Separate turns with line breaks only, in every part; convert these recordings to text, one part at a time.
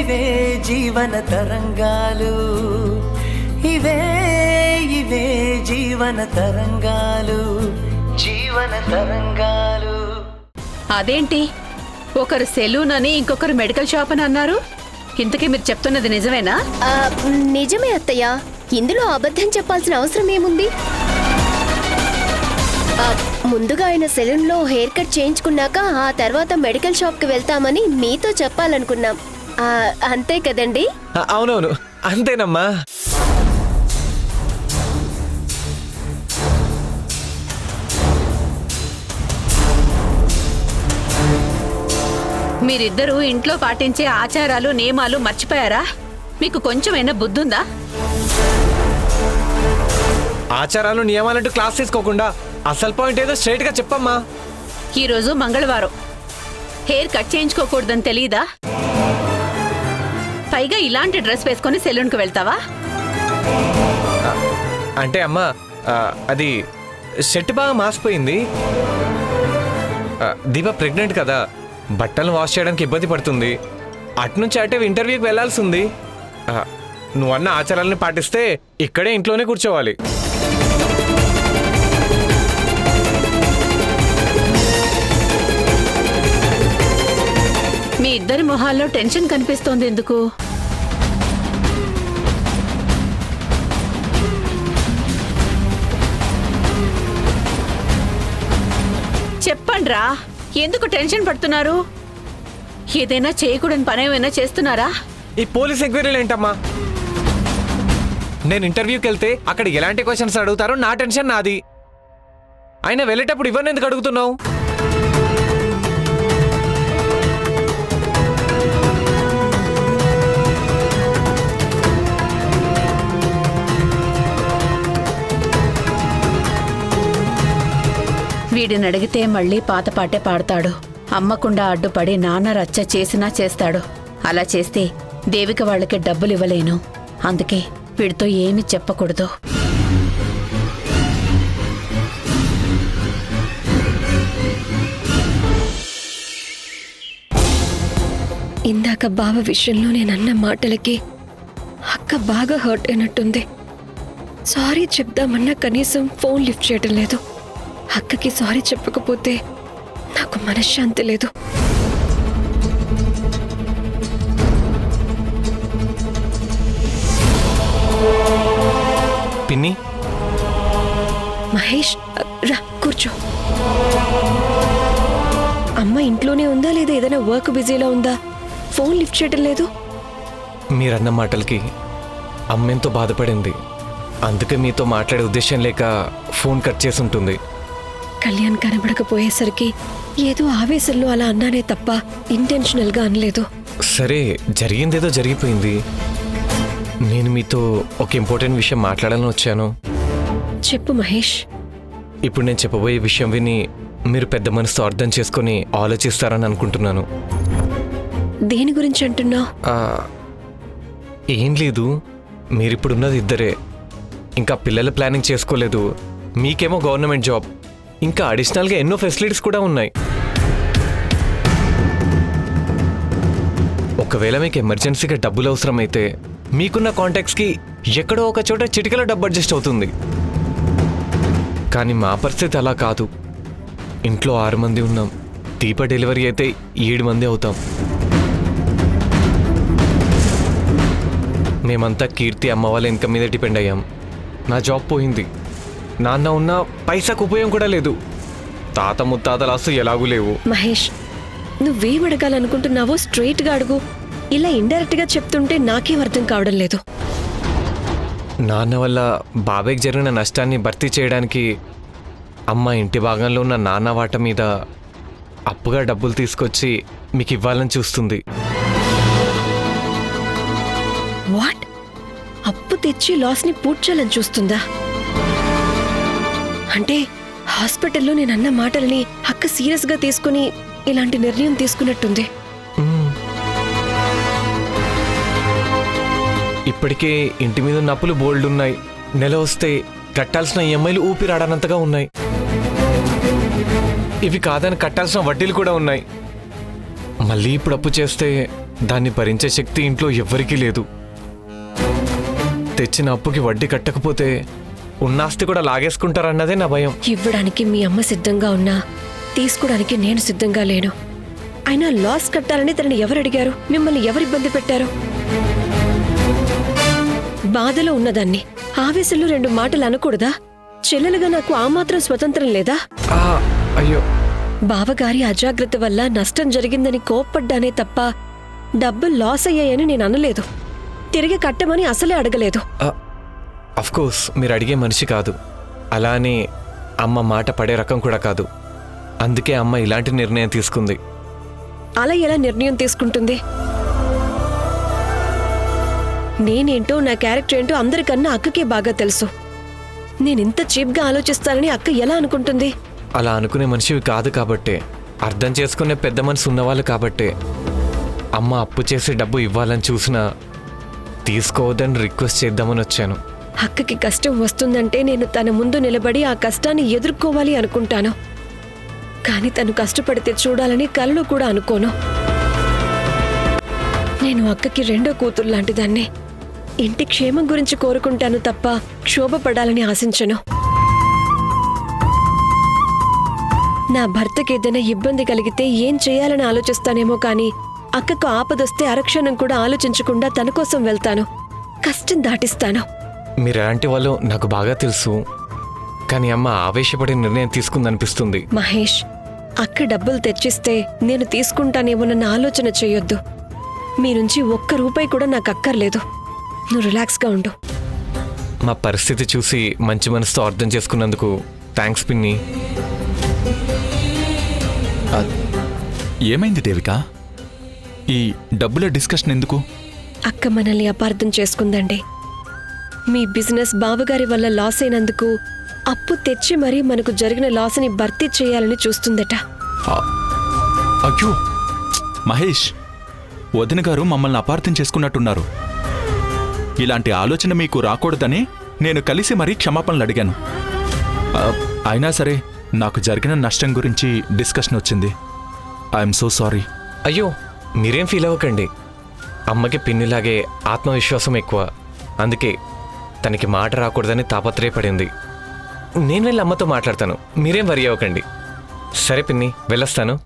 ఇవే జీవన తరంగాలు, ఇవే ఇవే జీవన తరంగాలు, జీవన తరంగాలు.
అదేంటి, ఒకరు సెలూన్ అని ఇంకొకరు మెడికల్ షాప్ అని అన్నారు? ఇంతకీ మీరు చెప్తున్నది నిజమేనా?
నిజమే అత్తయ్య, ఇందులో అబద్ధం చెప్పాల్సిన అవసరం ఏముంది? ముందుగా ఆయన సెలూన్ లో హెయిర్ కట్ చేయించుకున్నాక ఆ తర్వాత మెడికల్ షాప్ కి వెళ్తామని మీతో చెప్పాలనుకున్నాం. అంతే కదండి?
అవునవును, అంతేనమ్మా.
మీరిద్దరూ ఇంట్లో పాటించే ఆచారాలు నియమాలు మర్చిపోయారా? మీకు కొంచెమైనా బుద్ధుందా?
ఆచారాలు నియమాలంటూ క్లాస్ తీసుకోకుండా అసలు పాయింట్ ఏదో స్ట్రైట్ గా చెప్పమ్మా.
ఈరోజు మంగళవారం, హెయిర్ కట్ చేయించుకోకూడదని తెలీదా? పైగా ఇలాంటి డ్రెస్ వేసుకొని సెలూన్కి వెళ్తావా?
అంటే అమ్మా, అది షర్ట్ బాగా మాసిపోయింది. దీప ప్రెగ్నెంట్ కదా, బట్టలు వాష్ చేయడానికి ఇబ్బంది పడుతుంది. అటునుంచి అటే ఇంటర్వ్యూకి వెళ్లాల్సి ఉంది. నువ్వన్న ఆచారాలను పాటిస్తే ఇక్కడే ఇంట్లోనే కూర్చోవాలి.
మీ ఇద్దరి మొహాల్లో టెన్షన్ కనిపిస్తోంది ఎందుకు? చెప్పండ్రా, ఎందుకు టెన్షన్ పడుతున్నారు? ఏదైనా చేయకూడని పని ఏమైనా చేస్తున్నారా?
ఈ పోలీస్ ఎంక్వైరీలు ఏంటమ్మా? నేను ఇంటర్వ్యూకి వెళ్తే అక్కడ ఎలాంటి క్వశ్చన్స్ అడుగుతారో నా టెన్షన్ నాది. అయినా వెళ్ళేటప్పుడు ఇవన్నీ ఎందుకు అడుగుతున్నావు?
వీడిని అడిగితే మళ్ళీ పాత పాటే పాడతాడు. అమ్మకుండా అడ్డుపడి నాన్న రచ్చ చేసినా చేస్తాడు. అలా చేస్తే దేవిక వాళ్ళకి డబ్బులు ఇవ్వలేను. అందుకే వీడితో ఏమీ చెప్పకూడదు.
ఇందాక బావ విషయంలో నేనన్న మాటలకి అక్క బాగా హర్ట్ అయినట్టుంది. సారీ చెప్దామన్నా కనీసం ఫోన్ లిఫ్ట్ చేయడం లేదు. అక్కకి సారీ చెప్పకపోతే నాకు మనశ్శాంతి లేదు.
పిన్ని,
మహేష్ రా కూర్చో. అమ్మ ఇంట్లోనే ఉందా లేదా ఏదైనా వర్క్ బిజీలో ఉందా? ఫోన్ లిఫ్ట్ చేయడం లేదు.
మీరన్న మాటలకి అమ్మెంతో బాధపడింది. అందుకే మీతో మాట్లాడే ఉద్దేశం లేక ఫోన్ కట్ చేసి ఉంటుంది.
కళ్యాణ్ కనబడకపోయేసరికి ఏదో ఆవేశంలో అలా అన్నానే తప్ప ఇంటెన్షనల్ గా అనలేదు.
సరే, జరిగిందేదో జరిగిపోయింది. నేను మీతో ఒక ఇంపార్టెంట్ విషయం మాట్లాడాలని వచ్చాను.
చెప్పు మహేష్.
ఇప్పుడు నేను చెప్పబోయే విషయం విని మీరు పెద్ద మనసుతో అర్థం చేసుకొని ఆలోచిస్తారని అనుకుంటున్నాను.
దేని గురించి అంటున్నావు?
ఏం లేదు, మీరిప్పుడున్నది ఇద్దరే, ఇంకా పిల్లల ప్లానింగ్ చేసుకోలేదు. మీకేమో గవర్నమెంట్ జాబ్, ఇంకా అడిషనల్గా ఎన్నో ఫెసిలిటీస్ కూడా ఉన్నాయి. ఒకవేళ మీకు ఎమర్జెన్సీగా డబ్బులు అవసరమైతే మీకున్న కాంటాక్ట్స్కి ఎక్కడో ఒక చోట చిటికలో డబ్బు అడ్జస్ట్ అవుతుంది. కానీ మా పరిస్థితి అలా కాదు. ఇంట్లో 6 మంది ఉన్నాం. దీప డెలివరీ అయితే 7 మంది అవుతాం. మేమంతా కీర్తి అమ్మ వాళ్ళ ఇన్కమ్ మీద డిపెండ్ అయ్యాం. నా జాబ్ పోయింది. నాన్న ఉన్న పైసాకు ఉపయోగం కూడా లేదు. తాత ముత్తాతల ఆస్తు ఎలాగూ లేవు.
మహేష్, నువ్వేం అడగాలనుకుంటున్నావో స్ట్రైట్ గా అడుగు. ఇలా ఇండైరెక్ట్ గా చెప్తుంటే నాకేం అర్థం కావడం లేదు.
నాన్న వల్ల బాబాయ్కి జరిగిన నష్టాన్ని భర్తీ చేయడానికి అమ్మ ఇంటి భాగంలో ఉన్న నాన్న వాట మీద అప్పుగా డబ్బులు తీసుకొచ్చి మీకు ఇవ్వాలని చూస్తుంది.
వాట్? అప్పు తెచ్చి లాస్ ని పూడ్చాలని చూస్తుందా? అంటే హాస్పిటల్లో నేనన్న మాటలని అక్క సీరియస్ గా తీసుకుని ఇలాంటి నిర్ణయం తీసుకున్నట్టుంది.
ఇప్పటికే ఇంటి మీద ఉన్న అప్పులు బోల్డ్ ఉన్నాయి. నెల వస్తే కట్టాల్సిన ఈఎంఐలు ఊపిరాడనంతగా ఉన్నాయి. ఇవి కాదని కట్టాల్సిన వడ్డీలు కూడా ఉన్నాయి. మళ్ళీ ఇప్పుడు అప్పు చేస్తే దాన్ని భరించే శక్తి ఇంట్లో ఎవ్వరికీ లేదు. తెచ్చిన అప్పుకి వడ్డీ కట్టకపోతే ఉన్నాస్తి కూడా లాగేసుకుంటారన్నదే నా భయం.
ఇవ్వడానికి మీ అమ్మ సిద్ధంగా ఉన్నా తీసుకోవడానికి నేను సిద్ధంగా లేను. అయినా లాస్ కట్టాలని తనని ఎవరు అడిగారు? మిమ్మల్ని ఎవరు ఇబ్బంది పెట్టారు? బాధలో ఉన్నదాన్ని ఆవేశంలో 2 మాటలు అనకూడదా? చెల్లెలుగా నాకు ఆ మాత్రం స్వతంత్రం లేదా?
అయ్యో,
బావగారి అజాగ్రత్త వల్ల నష్టం జరిగిందని కోప్పడ్డానే తప్ప డబ్బులు లాస్ అయ్యాయని నేను అనలేదు. తిరిగి కట్టమని అసలే అడగలేదు.
కోర్స్ మీరు అడిగే మనిషి కాదు, అలానే అమ్మ మాట పడే రకం కూడా కాదు. అందుకే అమ్మ ఇలాంటి నిర్ణయం తీసుకుంది.
అలా ఎలా నిర్ణయం తీసుకుంటుంది? నేనేంటో నా క్యారెక్టర్ ఏంటో అందరికన్నా అక్కకే బాగా తెలుసు. నేనింత చీప్గా ఆలోచిస్తానని అక్క ఎలా అనుకుంటుంది?
అలా అనుకునే మనిషివి కాదు కాబట్టే, అర్థం చేసుకునే పెద్ద మనసు ఉన్నవాళ్ళు కాబట్టే అమ్మ అప్పు చేసి డబ్బు ఇవ్వాలని చూసినా తీసుకోవద్దని రిక్వెస్ట్ చేద్దామని వచ్చాను.
అక్కకి కష్టం వస్తుందంటే నేను తన ముందు నిలబడి ఆ కష్టాన్ని ఎదుర్కోవాలి అనుకుంటాను. కానీ తను కష్టపడితే చూడాలని కలలో కూడా అనుకోను. నేను అక్కకి 2వ కూతురు లాంటిదాన్ని. ఇంటి క్షేమం గురించి కోరుకుంటాను తప్ప క్షోభపడాలని ఆశించను. నా భర్తకి ఏదైనా ఇబ్బంది కలిగితే ఏం చేయాలని ఆలోచిస్తానేమో కానీ అక్కకు ఆపదొస్తే అరక్షణం కూడా ఆలోచించకుండా తన కోసం వెళ్తాను. కష్టం దాటిస్తాను.
మీరు ఎలాంటి వాళ్ళు నాకు బాగా తెలుసు, కానీ అమ్మ ఆవేశపడి నిర్ణయం తీసుకుందనిపిస్తుంది.
మహేష్, అక్క డబ్బులు తెచ్చిస్తే నేను తీసుకుంటానేమోనన్న ఆలోచన చేయొద్దు. మీ నుంచి 1 రూపాయి కూడా నాకు అక్కర్లేదు. నువ్వు రిలాక్స్గా ఉండు.
మా పరిస్థితి చూసి మంచి మనసుతో అర్థం చేసుకున్నందుకు థ్యాంక్స్ పిన్ని.
ఏమైంది దేవిక? ఈ డబ్బుల డిస్కషన్ ఎందుకు?
అక్క మనల్ని అపార్థం చేసుకుందండి. మీ బిజినెస్ బావగారి వల్ల లాస్ అయినందుకు అప్పు తెచ్చి మరీ మనకు జరిగిన లాస్ని భర్తీ చేయాలని చూస్తుందట.
అయ్యో మహేష్, వదిన గారు మమ్మల్ని అపార్థం చేసుకున్నట్టున్నారు. ఇలాంటి ఆలోచన మీకు రాకూడదని నేను కలిసి మరీ క్షమాపణలు అడిగాను. అయినా సరే నాకు జరిగిన నష్టం గురించి డిస్కషన్ వచ్చింది. I'm so sorry.
అయ్యో మీరేం ఫీల్ అవ్వకండి. అమ్మకి పిన్నిలాగే ఆత్మవిశ్వాసం ఎక్కువ, అందుకే తనకి మాట రాకూడదని తాపత్రయపడింది. నేను వెళ్ళి అమ్మతో మాట్లాడతాను, మీరేం వరి అవ్వకండి. సరే పిన్ని, వెళ్ళొస్తాను.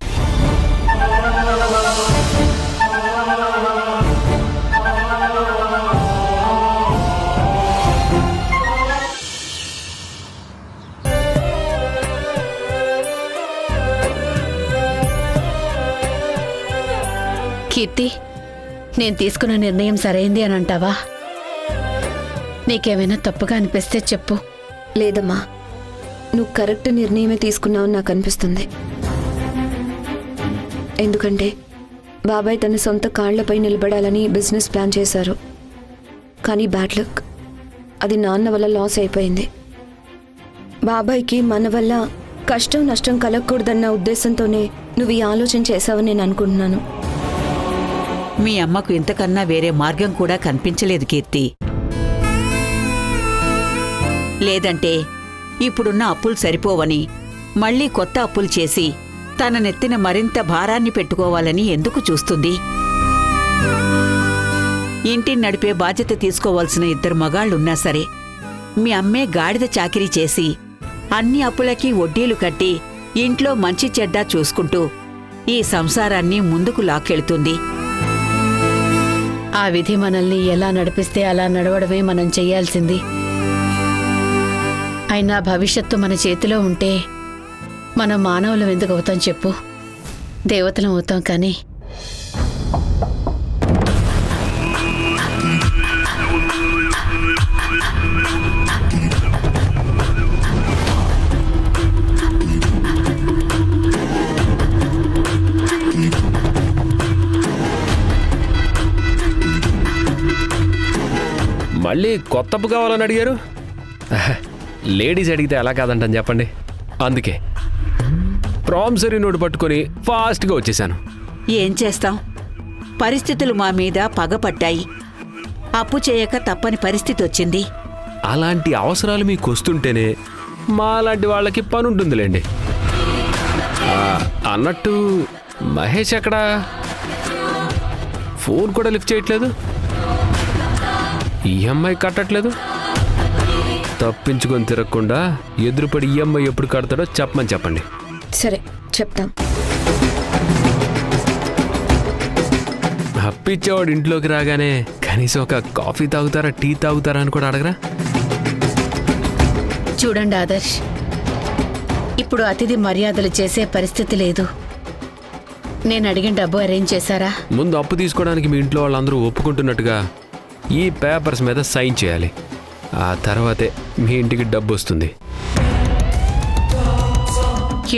కీర్తి, నేను తీసుకున్న నిర్ణయం సరైంది అని అంటావా? నీకేమైనా తప్పుగా అనిపిస్తే చెప్పు.
లేదమ్మా, నువ్వు కరెక్ట్ నిర్ణయమే తీసుకున్నావని నాకు అనిపిస్తుంది. ఎందుకంటే బాబాయ్ తన సొంత కాళ్లపై నిలబడాలని బిజినెస్ ప్లాన్ చేశారు. కానీ బ్యాడ్ లక్, అది నాన్న వల్ల లాస్ అయిపోయింది. బాబాయ్కి మన వల్ల కష్టం నష్టం కలగకూడదన్న ఉద్దేశంతోనే నువ్వు ఈ ఆలోచన చేశావని నేను అనుకుంటున్నాను.
మీ అమ్మకు ఇంతకన్నా వేరే మార్గం కూడా కనిపించలేదు కీర్తి. లేదంటే ఇప్పుడున్న అప్పులు సరిపోవని మళ్లీ కొత్త అప్పులు చేసి తన నెత్తిన మరింత భారాన్ని పెట్టుకోవాలని ఎందుకు చూస్తుంది? ఇంటిని నడిపే బాధ్యత తీసుకోవాల్సిన 2 మగాళ్లున్నా సరే మీ అమ్మే గాడిద చాకిరీ చేసి అన్ని అప్పులకి వడ్డీలు కట్టి ఇంట్లో మంచి చెడ్డ చూసుకుంటూ ఈ సంసారాన్ని ముందుకు లాక్కెళ్తుంది.
ఆ విధి మనల్ని ఎలా నడిపిస్తే అలా నడవడమే మనం చెయ్యాల్సింది. అయినా భవిష్యత్తు మన చేతిలో ఉంటే మనం మానవులం ఎందుకు అవుతాం చెప్పు? దేవతలం అవుతాం. కానీ
మళ్ళీ కొత్త అప్పు కావాలని అడిగారు. లేడీస్ అడిగితే ఎలా కాదంటాను చెప్పండి. అందుకే ప్రామిసరీ నోటు పట్టుకొని ఫాస్ట్గా వచ్చేసాను.
ఏం చేస్తాం, పరిస్థితులు మా మీద పగపట్టాయి. అప్పు చేయక తప్పని పరిస్థితి వచ్చింది.
అలాంటి అవసరాలు మీకు వస్తుంటేనే మాలాంటి వాళ్ళకి పని ఉంటుందిలేండి. అన్నట్టు మహేష్ ఎక్కడా? ఫోన్ కూడా లిఫ్ట్ చేయట్లేదు, ఈఎంఐ కట్టట్లేదు. తప్పించుకొని తిరగకుండా ఎదురుపడి ఈఎంఐ ఎప్పుడు కడతాడో చెప్పండి.
సరే చెప్తాం.
అప్పిచ్చేవాడు ఇంట్లోకి రాగానే కనీసం ఒక కాఫీ తాగుతారా, టీ తాగుతారా అని కూడా అడగరా?
చూడండి ఆదర్శ్, ఇప్పుడు అతిథి మర్యాదలు చేసే పరిస్థితి లేదు. నేను అడిగిన డబ్బు అరేంజ్ చేశారా?
ముందు అప్పు తీసుకోవడానికి మీ ఇంట్లో వాళ్ళందరూ ఒప్పుకుంటున్నట్టుగా ఈ పేపర్స్ మీద సైన్ చేయాలి. ఆ తర్వాతే మీ ఇంటికి డబ్బు వస్తుంది.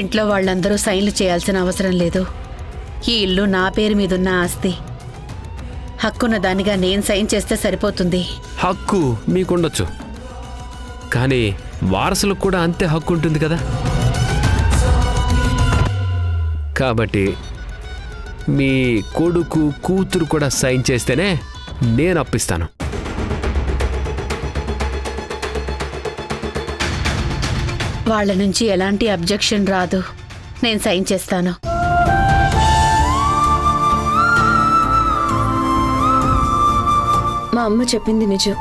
ఇంట్లో వాళ్ళందరూ సైన్లు చేయాల్సిన అవసరం లేదు. ఈ ఇల్లు నా పేరు మీదున్న ఆస్తి. హక్కున్న దానిగా నేను సైన్ చేస్తే సరిపోతుంది.
హక్కు మీకుండొచ్చు, కానీ వారసులకు కూడా అంతే హక్కు ఉంటుంది కదా. కాబట్టి మీ కొడుకు కూతురు కూడా సైన్ చేస్తేనే నేను అప్పిస్తాను.
వాళ్ళ నుంచి ఎలాంటి అబ్జెక్షన్ రాదు. నేను సైన్ చేస్తాను.
మా అమ్మ చెప్పింది నిజం.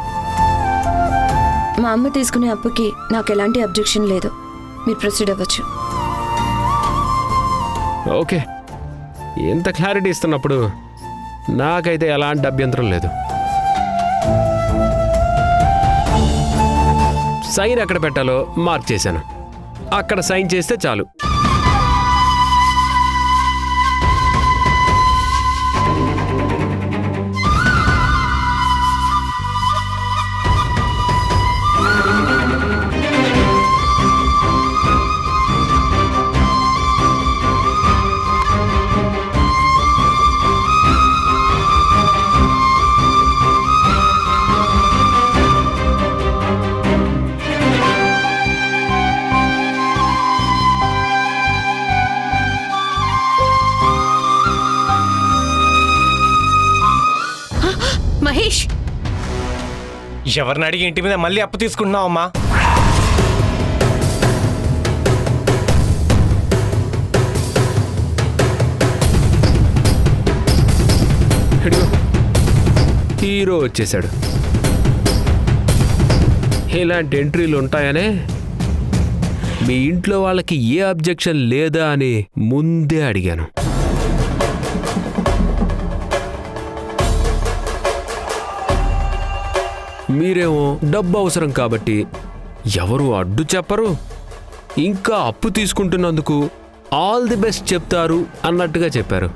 మా అమ్మ తీసుకునే అప్పుకి నాకు ఎలాంటి అబ్జెక్షన్ లేదు. మీరు ప్రొసీడ్ అవ్వచ్చు.
ఓకే, ఎంత క్లారిటీ ఇస్తున్నప్పుడు నాకైతే ఎలాంటి అభ్యంతరం లేదు. సైన్ ఎక్కడ పెట్టాలో మార్క్ చేశాను, అక్కడ సైన్ చేస్తే చాలు.
మహేష్,
ఎవరిని అడిగి ఇంటి మీద మళ్ళీ అప్పు తీసుకుంటున్నావు అమ్మా?
హీరో వచ్చేసాడు. ఇలాంటి ఎంట్రీలు ఉంటాయనే మీ ఇంట్లో వాళ్ళకి ఏ అబ్జెక్షన్ లేదా అని ముందే అడిగాను. మీరేమో డబ్బు అవసరం కాబట్టి ఎవరు అడ్డు చెప్పరు, ఇంకా అప్పు తీసుకుంటున్నందుకు ఆల్ ది బెస్ట్ చెప్తారు అన్నట్టుగా చెప్పారు.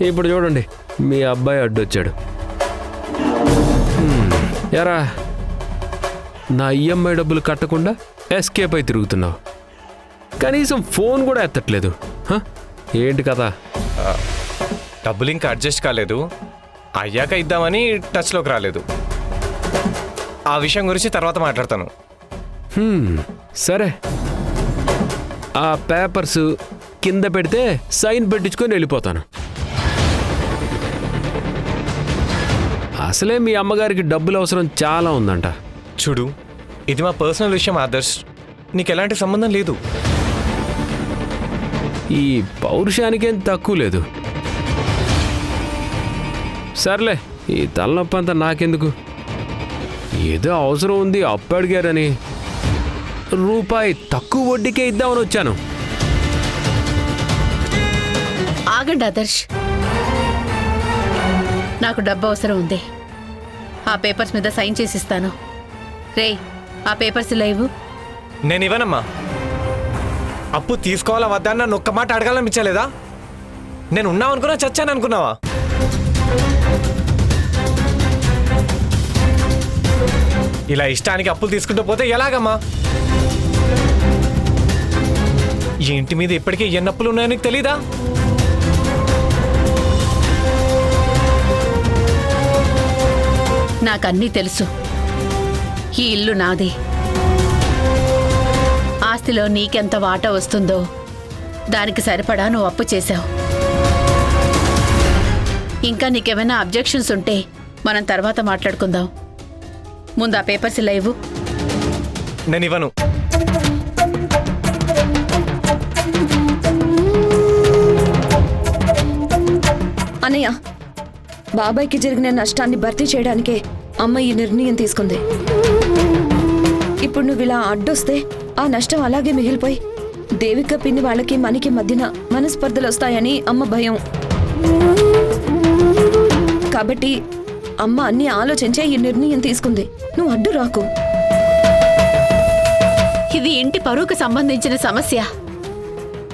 ఇప్పుడు చూడండి, మీ అబ్బాయి అడ్డొచ్చాడు. ఎరా, నా ఈఎంఐ డబ్బులు కట్టకుండా ఎస్కేప్ అయి తిరుగుతున్నావు, కనీసం ఫోన్ కూడా ఎత్తట్లేదు. ఏంటి కదా?
డబ్బులు ఇంకా అడ్జస్ట్ కాలేదు, అయ్యాక ఇద్దామని టచ్లోకి రాలేదు. ఆ విషయం గురించి తర్వాత మాట్లాడతాను.
సరే, ఆ పేపర్స్ కింద పెడితే సైన్ పెట్టించుకొని వెళ్ళిపోతాను. అసలే మీ అమ్మగారికి డబ్బులు అవసరం చాలా ఉందంట.
చూడు, ఇది మా పర్సనల్ విషయం ఆదర్శ్, నీకు ఎలాంటి సంబంధం లేదు.
ఈ పౌరుషానికేం తక్కువ లేదు. సర్లే, ఈ తలనొప్పి అంతా నాకెందుకు? ఏదో అవసరం ఉంది, అప్పు అడిగారని రూపాయి తక్కువ వడ్డీకే ఇద్దామని వచ్చాను.
ఆగండి ఆదర్శ్, నాకు డబ్బు అవసరం ఉంది. ఆ పేపర్స్ మీద సైన్ చేసిస్తాను. రేయ్, ఆ పేపర్స్ లేవు.
నేను ఇవ్వనమ్మా. అప్పు తీసుకోవాలా వద్దా అని నన్ను ఒక్క మాట అడగాలనిపించలేదా? నేను ఉన్నావు అనుకున్నా, చచ్చాను అనుకున్నావా? ఇలా ఇష్టానికి అప్పులు తీసుకుంటూ పోతే ఎలాగమ్మా? ఈ ఇంటి మీద ఇప్పటికే ఎన్ని అప్పులు ఉన్నాయో నీకు తెలీదా?
నాకన్నీ తెలుసు. ఈ ఇల్లు నాది. ఆస్తిలో నీకెంత వాటా వస్తుందో దానికి సరిపడా నువ్వు అప్పు చేశావు. ఇంకా నీకేమైనా అబ్జెక్షన్స్ ఉంటే మనం తర్వాత మాట్లాడుకుందాం. ముందు ఆ పేపర్స్ ఇలా ఇవ్వు.
నేను ఇవ్వను.
అన్నయ్య, బాబాయ్కి జరిగిన నష్టాన్ని భర్తీ చేయడానికే అమ్మ ఈ నిర్ణయం తీసుకుంది. ఇప్పుడు నువ్వు ఇలా అడ్డొస్తే ఆ నష్టం అలాగే మిగిలిపోయి దేవిక పిన్ని వాళ్ళకి మనకి మధ్యన మనస్పర్ధలు వస్తాయని అమ్మ భయం. కాబట్టి అమ్మ అన్ని ఆలోచించే ఈ నిర్ణయం తీసుకుంది. నువ్వు అడ్డు రాకు.
ఇది ఇంటి పరువుకు సంబంధించిన సమస్య.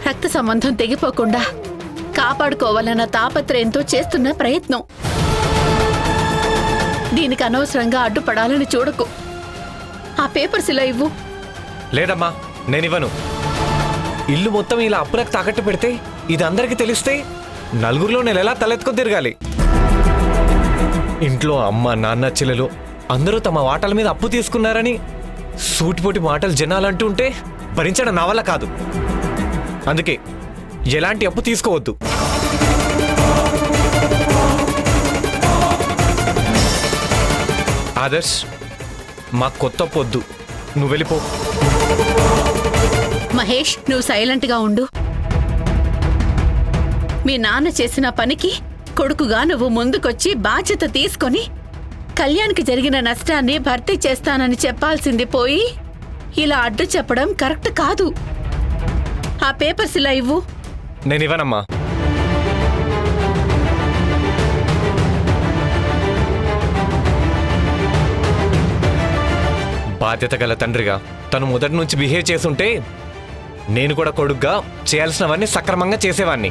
రక్త సంబంధం తెగిపోకుండా కాపాడుకోవాలన్న తాపత్రయంతో చేస్తున్న ప్రయత్నం. దీనికి అనవసరంగా అడ్డుపడాలని చూడకు. ఆ పేపర్స్ ఇలా ఇవ్వు.
లేదమ్మా, నేనివ్వను. ఇల్లు మొత్తం ఇలా అప్పులకు తాకట్టు పెడితే ఇది అందరికీ తెలిస్తే నలుగురిలో నేను ఎలా తలెత్తుకొని తిరగాలి? ఇంట్లో అమ్మ, నాన్న, చెల్లెలు అందరూ తమ వాటాల మీద అప్పు తీసుకున్నారని సూటిపోటి మాటలు జనాలంటూ ఉంటే భరించడం నా వల్ల కాదు. అందుకే ఎలాంటి అప్పు తీసుకోవద్దు. ఆదర్శ్, మా కొత్త పొద్దు, నువ్వు వెళ్ళిపో.
మహేష్, నువ్వు సైలెంట్గా ఉండు. మీ నాన్న చేసిన పనికి కొడుకుగా నువ్వు ముందుకొచ్చి బాధ్యత తీసుకొని కళ్యాణ్కి జరిగిన నష్టాన్ని భర్తీ చేస్తానని చెప్పాల్సింది పోయి ఇలా అడ్డు చెప్పడం కరెక్ట్ కాదు. ఆ పేపర్స్ ఇలా ఇవ్వు.
నేనివ్వనమ్మా. బాధ్యత గల తండ్రిగా తను మొదటి నుంచి బిహేవ్ చేసుంటే నేను కూడా కొడుగ్గా చేయాల్సినవన్నీ సక్రమంగా చేసేవాణ్ణి.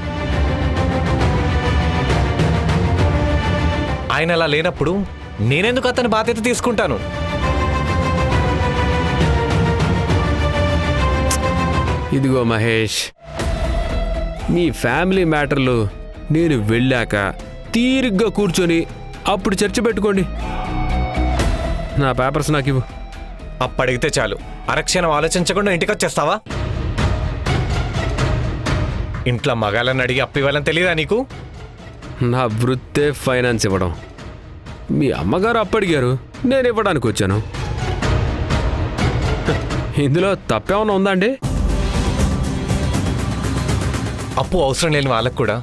ఆయన అలా లేనప్పుడు నేనెందుకు అతని బాధ్యత తీసుకుంటాను?
ఇదిగో మహేష్, మీ ఫ్యామిలీ మ్యాటర్లు నేను వెళ్ళాక తీరిగ్గా కూర్చొని అప్పుడు చర్చ పెట్టుకోండి. నా పేపర్స్ నాకు ఇవ్వు.
అప్పడిగితే చాలు, అరక్షణం ఆలోచించకుండా ఇంటికి వచ్చేస్తావా? ఇంట్లో మగాళ్ళని అడిగి అప్పు ఇవ్వాలని తెలియదా నీకు?
నా వృత్తే ఫైనాన్స్ ఇవ్వడం. మీ అమ్మగారు అప్పడిగారు, నేను ఇవ్వడానికి వచ్చాను. ఇందులో తప్పేమన్నా ఉందా అండి?
అప్పు అవసరం లేని వాళ్ళకు కూడా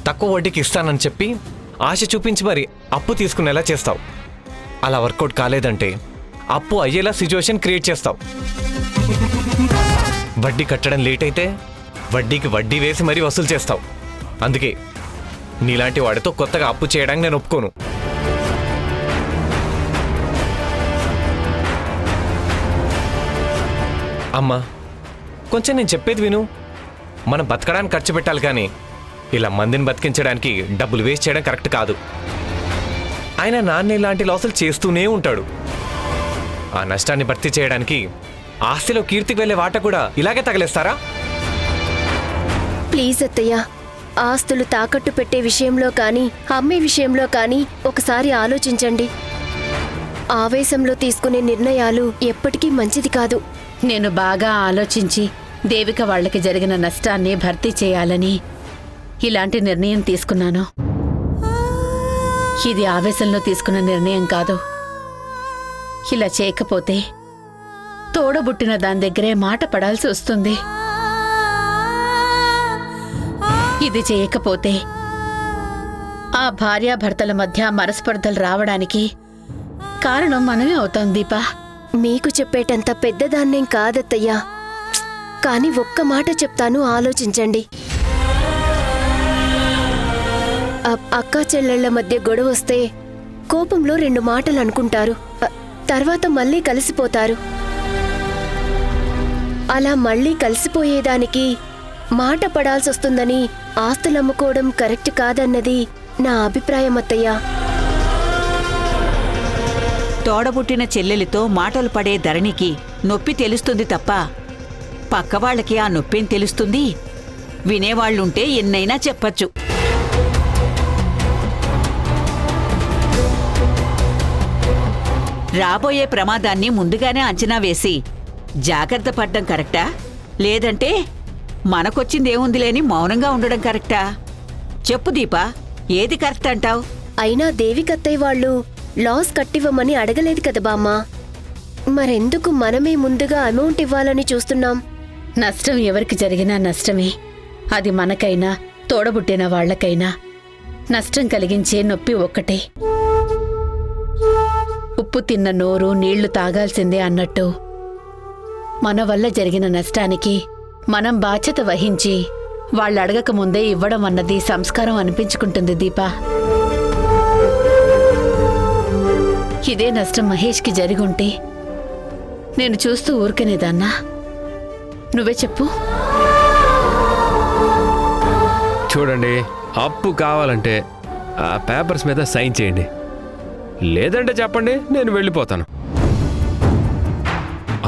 తక్కువ వడ్డీకి ఇస్తానని చెప్పి ఆశ చూపించి మరి అప్పు తీసుకునేలా చేస్తావు. అలా వర్కౌట్ కాలేదంటే అప్పు అయ్యేలా సిచ్యువేషన్ క్రియేట్ చేస్తావు. వడ్డీ కట్టడం లేట్ అయితే వడ్డీకి వడ్డీ వేసి మరీ వసూలు చేస్తావు. అందుకే నీలాంటి వాడితో కొత్తగా అప్పు చేయడానికి నేను ఒప్పుకోను. అమ్మా, కొంచెం నేను చెప్పేది విను. మనం బతకడానికి ఖర్చు పెట్టాలి, కానీ ఇలా మందిని బతికించడానికి డబ్బులు వేస్ట్ చేయడం కరెక్ట్ కాదు. ఆయన నాన్న ఇలాంటి లాసులు చేస్తూనే ఉంటాడు. ఆ నష్టాన్ని భర్తీ చేయడానికి ఆస్తిలో కీర్తికి వెళ్ళే వాట కూడా ఇలాగే తగలేస్తారా?
ప్లీజ్ అత్తయ్య, ఆస్తులు తాకట్టు పెట్టే విషయంలో కానీ అమ్మే విషయంలో కానీ ఒకసారి ఆలోచించండి. ఆవేశంలో తీసుకునే నిర్ణయాలు ఎప్పటికీ మంచిది కాదు.
నేను బాగా ఆలోచించి దేవిక వాళ్ళకి జరిగిన నష్టాన్ని భర్తీ చేయాలని ఇలాంటి నిర్ణయం తీసుకున్నాను. ఇది ఆవేశంలో తీసుకున్న నిర్ణయం కాదు. ఇలా చేయకపోతే తోడబుట్టిన దాని దగ్గరే మాట పడాల్సి వస్తుంది. ఇది చేయకపోతే ఆ భార్యాభర్తల మధ్య మనస్పర్ధలు రావడానికి కారణం మనమే అవుతాం. దీపా,
మీకు చెప్పేటంత పెద్దదాన్నేం కాదత్తయ్యా, కానీ ఒక్క మాట చెప్తాను, ఆలోచించండి. అక్కా చెల్లెళ్ల మధ్య గొడవ వస్తే కోపంలో 2 మాటలు అనుకుంటారు, తర్వాత మళ్ళీ కలిసిపోతారు. అలా మళ్ళీ కలిసిపోయేదానికి మాట పడాల్సొస్తుందని ఆస్తులమ్ముకోవడం కరెక్ట్ కాదన్నది నా అభిప్రాయం అత్తయ్యా.
తోడబుట్టిన చెల్లెలితో మాటలు పడే ధరణికి నొప్పి తెలుస్తుంది తప్ప పక్కవాళ్లకి ఆ నొప్పేం తెలుస్తుంది? వినేవాళ్లుంటే ఎన్నైనా చెప్పచ్చు. రాబోయే ప్రమాదాన్ని ముందుగానే అంచనా వేసి జాగ్రత్త పడ్డం కరెక్టా, లేదంటే మనకొచ్చిందేముందిలేని మౌనంగా ఉండడం కరెక్టా? చెప్పు దీపా, ఏది కరెక్ట్ అంటావు?
అయినా దేవికత్తయ్య వాళ్ళు లాస్ కట్టివ్వమని అడగలేదు కదా బామ్మా. మరెందుకు మనమే ముందుగా అమౌంట్ ఇవ్వాలని చూస్తున్నాం?
నష్టం ఎవరికి జరిగినా నష్టమే. అది మనకైనా తోడబుట్టిన వాళ్లకైనా నష్టం కలిగించే నొప్పి ఒక్కటే. ఉప్పు తిన్న నోరు నీళ్లు తాగాల్సిందే అన్నట్టు మన వల్ల జరిగిన నష్టానికి మనం బాధ్యత వహించి వాళ్ళు అడగక ముందే ఇవ్వడం అన్నది సంస్కారం అనిపించుకుంటుంది దీపా. ఇదే నష్టం మహేష్కి జరిగుంటే నేను చూస్తూ ఊరుకునేదాన్నా? నువ్వే చెప్పు.
చూడండి, అప్పు కావాలంటే ఆ పేపర్స్ మీద సైన్ చేయండి, లేదంటే చెప్పండి, నేను వెళ్ళిపోతాను.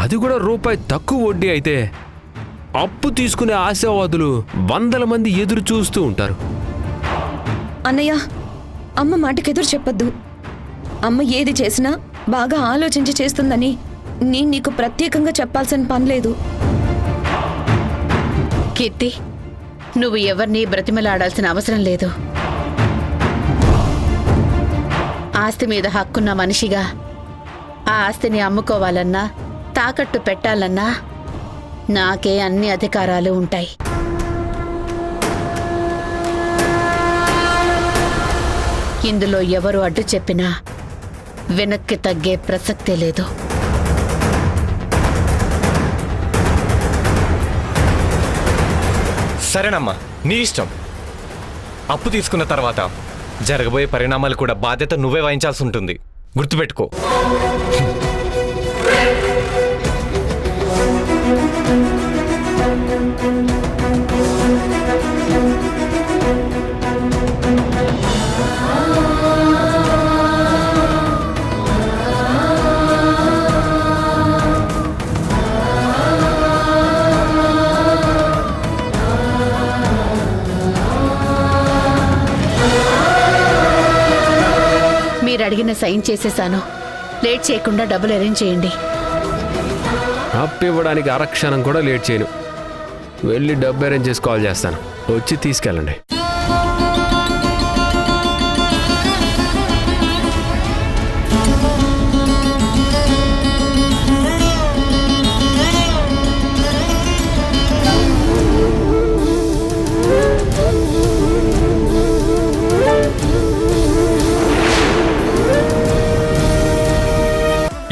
అది కూడా రూపాయి తక్కువ వడ్డీ అయితే అప్పు తీసుకునే ఆశావాదులు 100 మంది ఎదురు చూస్తూ ఉంటారు.
అన్నయ్య, అమ్మ మాటకెదురు చెప్పొద్దు. అమ్మ ఏది చేసినా బాగా ఆలోచించి చేస్తుందని నేను నీకు ప్రత్యేకంగా చెప్పాల్సిన పని లేదు.
కీర్తి, నువ్వు ఎవరిని బ్రతిమలాడాల్సిన అవసరం లేదు. ఆస్తి మీద హక్కున్న మనిషిగా ఆ ఆస్తిని అమ్ముకోవాలన్నా తాకట్టు పెట్టాలన్నా నాకే అన్ని అధికారాలు ఉంటాయి. ఇందులో ఎవరు అడ్డు చెప్పినా వెనక్కి తగ్గే ప్రసక్తే లేదు.
సరేనమ్మా, నీ ఇష్టం. అప్పు తీసుకున్న తర్వాత జరగబోయే పరిణామాలు కూడా బాధ్యత నువ్వే వహించాల్సి ఉంటుంది, గుర్తుపెట్టుకో.
మీరు అడిగిన సైన్ చేసేసాను. లేట్ చేయకుండా డబ్బులు అరేంజ్ చేయండి.
అప్పు ఇవ్వడానికి అరక్షణం కూడా లేట్ చేయను. వెళ్ళి డబ్బు అరేంజ్ చేసి కాల్ చేస్తాను, వచ్చి తీసుకెళ్ళండి.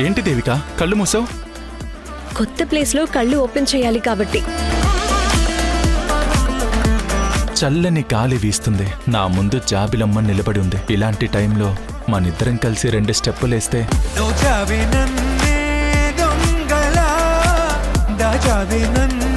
ఏంటి దేవిక, కళ్ళు మూసావు?
కొత్త ప్లేస్లో కళ్ళు ఓపెన్ చేయాలి కాబట్టి.
చల్లని గాలి వీస్తుంది, నా ముందు జాబిలమ్మ నిలబడి ఉంది. ఇలాంటి టైంలో మనిద్దరం కలిసి 2 స్టెప్పులేస్తే
దోచావే నన్నే దొంగలా, దాచావే నన్ను